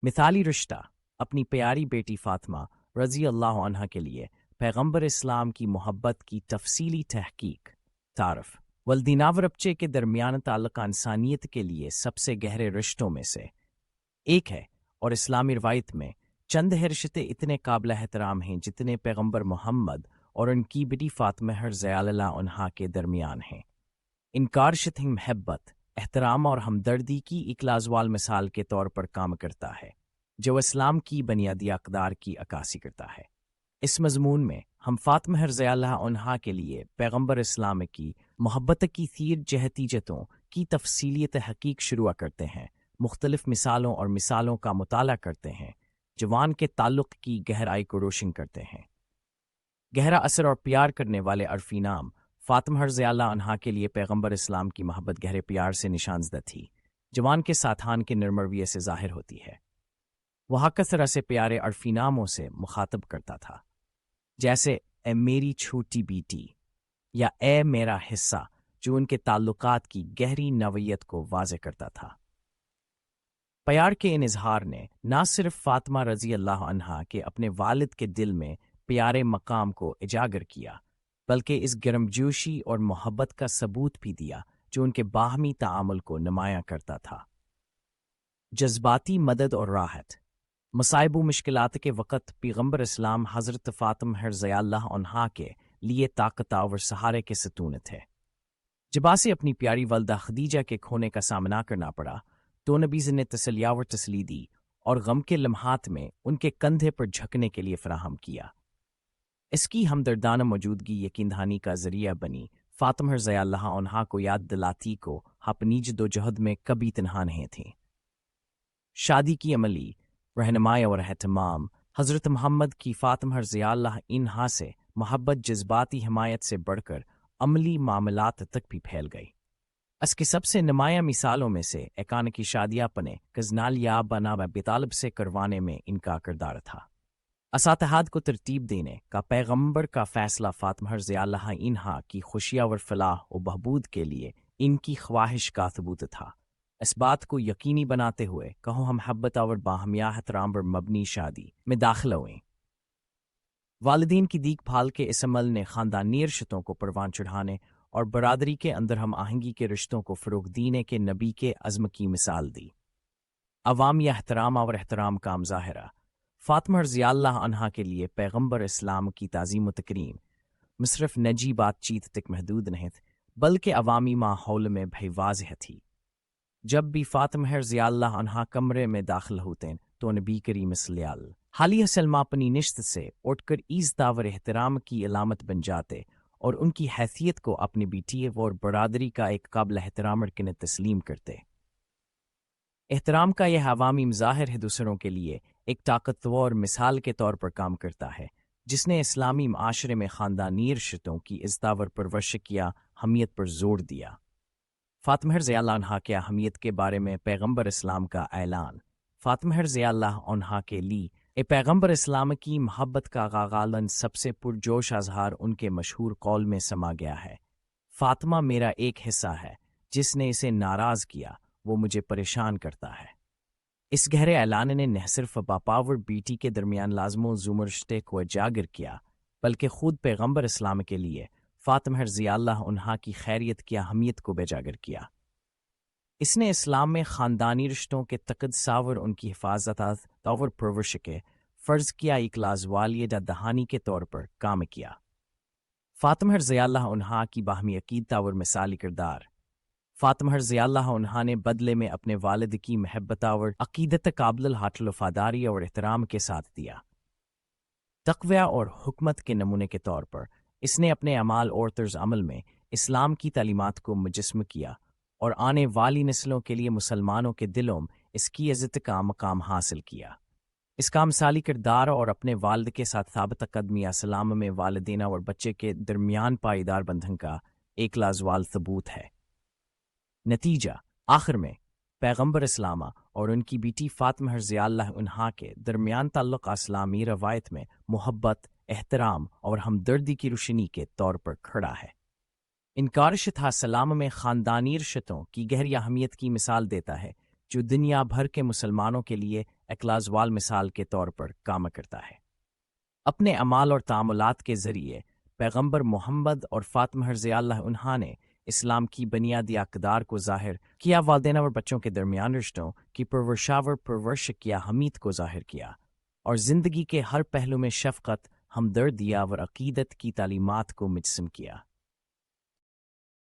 مثالی رشتہ اپنی پیاری بیٹی فاطمہ رضی اللہ عنہا کے لیے پیغمبر اسلام کی محبت کی تفصیلی تحقیق تعارف والدینہ و ربچے کے درمیان تعلق انسانیت کے لیے سب سے گہرے رشتوں میں سے ایک ہے، اور اسلامی روایت میں چند رشتے اتنے قابل احترام ہیں جتنے پیغمبر محمد اور ان کی بیٹی فاطمہ رضی اللہ عنہا کے درمیان ہیں۔ ان کا رشتہ محبت، احترام اور ہمدردی کی ایک لازوال مثال کے طور پر کام کرتا ہے جو اسلام کی بنیادی اقدار کی عکاسی کرتا ہے۔ اس مضمون میں ہم فاطمہ رضی اللہ عنہا کے لیے پیغمبر اسلام کی محبت کی تیر جہتیجتوں کی تفصیلی تحقیق شروع کرتے ہیں، مختلف مثالوں اور مثالوں کا مطالعہ کرتے ہیں، جوان کے تعلق کی گہرائی کو روشن کرتے ہیں۔ گہرا اثر اور پیار کرنے والے عرفی نام فاطمہ رضی اللہ عنہا کے لیے پیغمبر اسلام کی محبت گہرے پیار سے نشانزدہ تھی، جوان کے ساتھان کے نرم رویے سے ظاہر ہوتی ہے۔ وہ کثرت سے پیارے عرفی ناموں سے مخاطب کرتا تھا، جیسے اے میری چھوٹی بیٹی یا اے میرا حصہ، جو ان کے تعلقات کی گہری نوعیت کو واضح کرتا تھا۔ پیار کے ان اظہار نے نہ صرف فاطمہ رضی اللہ عنہا کے اپنے والد کے دل میں پیارے مقام کو اجاگر کیا، بلکہ اس گرمجوشی اور محبت کا ثبوت بھی دیا جو ان کے باہمی تعامل کو نمایاں کرتا تھا۔ جذباتی مدد اور راحت مصائب و مشکلات کے وقت پیغمبر اسلام حضرت فاطمہ رضی اللہ عنہا کے لیے طاقت اور سہارے کے ستون تھے۔ جب اسے اپنی پیاری والدہ خدیجہ کے کھونے کا سامنا کرنا پڑا تو نبی نے تسلیہ و تسلی دی اور غم کے لمحات میں ان کے کندھے پر جھکنے کے لیے فراہم کیا۔ اس کی ہمدردانہ موجودگی یقین دہانی کا ذریعہ بنی، فاطمہ رضی اللہ عنہا کو یاد دلاتی کو اپنی جدوجہد میں کبھی تنہا نہیں تھیں۔ شادی کی عملی رہنمائی اور اہتمام حضرت محمد کی فاطمہ رضی اللہ عنہا سے محبت جذباتی حمایت سے بڑھ کر عملی معاملات تک بھی پھیل گئی۔ اس کی سب سے نمایاں مثالوں میں سے ایکان کی شادی اپنے کزنال یا بنا ابی طالب سے کروانے میں ان کا کردار تھا۔ اساتحاد کو ترتیب دینے کا پیغمبر کا فیصلہ فاطمہ رضی اللہ عنہا کی خوشیاں اور فلاح و بہبود کے لیے ان کی خواہش کا ثبوت تھا۔ اس بات کو یقینی بناتے ہوئے کہو ہم محبت اور باہمی احترام پر مبنی شادی میں داخل ہوئیں۔ والدین کی دیکھ بھال کے اس عمل نے خاندانی رشتوں کو پروان چڑھانے اور برادری کے اندر ہم آہنگی کے رشتوں کو فروغ دینے کے نبی کے عزم کی مثال دی۔ عوامی احترام اور احترام کا مظاہرہ فاطمہ رضی اللہ عنہا کے لیے پیغمبر اسلام کی تعظیم و تکریم صرف نجی بات چیت تک محدود نہیں بلکہ عوامی ماحول میں بھی واضح تھی۔ جب بھی فاطمہ رضی اللہ عنہا کمرے میں داخل ہوتے تو نبی کریم صلی اللہ علیہ وسلم اپنی نشست سے اٹھ کر عزت اور احترام کی علامت بن جاتے اور ان کی حیثیت کو اپنی بیٹی اور برادری کا ایک قابل احترام رکن تسلیم کرتے۔ احترام کا یہ عوامی مظاہر ہے دوسروں کے لیے ایک طاقتور مثال کے طور پر کام کرتا ہے، جس نے اسلامی معاشرے میں خاندانی رشتوں کی عزت اور پرورش کی اہمیت پر زور دیا۔ فاطمہ رضی اللہ عنہا کی اہمیت کے بارے میں پیغمبر اسلام کا اعلان فاطمہ رضی اللہ عنہا کے لیے پیغمبر اسلام کی محبت کا غالباً سب سے پرجوش اظہار ان کے مشہور قول میں سما گیا ہے، فاطمہ میرا ایک حصہ ہے، جس نے اسے ناراض کیا وہ مجھے پریشان کرتا ہے۔ اس گہرے اعلان نے نہ صرف باپا اور بیٹی کے درمیان لازم و زوم رشتے کو اجاگر کیا بلکہ خود پیغمبر اسلام کے لیے فاطمہ رضی اللہ عنہا کی خیریت کی اہمیت کو اجاگر کیا۔ اس نے اسلام میں خاندانی رشتوں کے تقدس اور ان کی حفاظت اور پرورش کے فرض کیا ایک لازوالیہ دہانی کے طور پر کام کیا۔ فاطمہ رضی اللہ عنہا کی باہمی عقیدت اور مثالی کردار فاطمہ رضی اللہ عنہا نے بدلے میں اپنے والد کی محبت اور عقیدت قابل الحاصل وفاداری اور احترام کے ساتھ دیا۔ تقوی اور حکمت کے نمونے کے طور پر اس نے اپنے اعمال اور طرز عمل میں اسلام کی تعلیمات کو مجسم کیا اور آنے والی نسلوں کے لیے مسلمانوں کے دلوں میں اس کی عزت کا مقام حاصل کیا۔ اس کا مثالی کردار اور اپنے والد کے ساتھ ثابت قدمی اسلام میں والدین اور بچے کے درمیان پائیدار بندھن کا ایک لازوال ثبوت ہے۔ نتیجہ آخر میں پیغمبر اسلام اور ان کی بیٹی فاطمہ رضی اللہ عنہا کے درمیان تعلق اسلامی روایت میں محبت، احترام اور ہمدردی کی روشنی کے طور پر کھڑا ہے۔ ان کا رشتہ اسلام میں خاندانی رشتوں کی گہری اہمیت کی مثال دیتا ہے جو دنیا بھر کے مسلمانوں کے لیے ایک لازوال مثال کے طور پر کام کرتا ہے۔ اپنے اعمال اور تعاملات کے ذریعے پیغمبر محمد اور فاطمہ رضی اللہ عنہا نے اسلام کی بنیادی اقدار کو ظاہر کیا، والدین اور بچوں کے درمیان رشتوں کی پرورش کیا، حمید کو ظاہر کیا، اور زندگی کے ہر پہلو میں شفقت، ہمدردی اور عقیدت کی تعلیمات کو مجسم کیا۔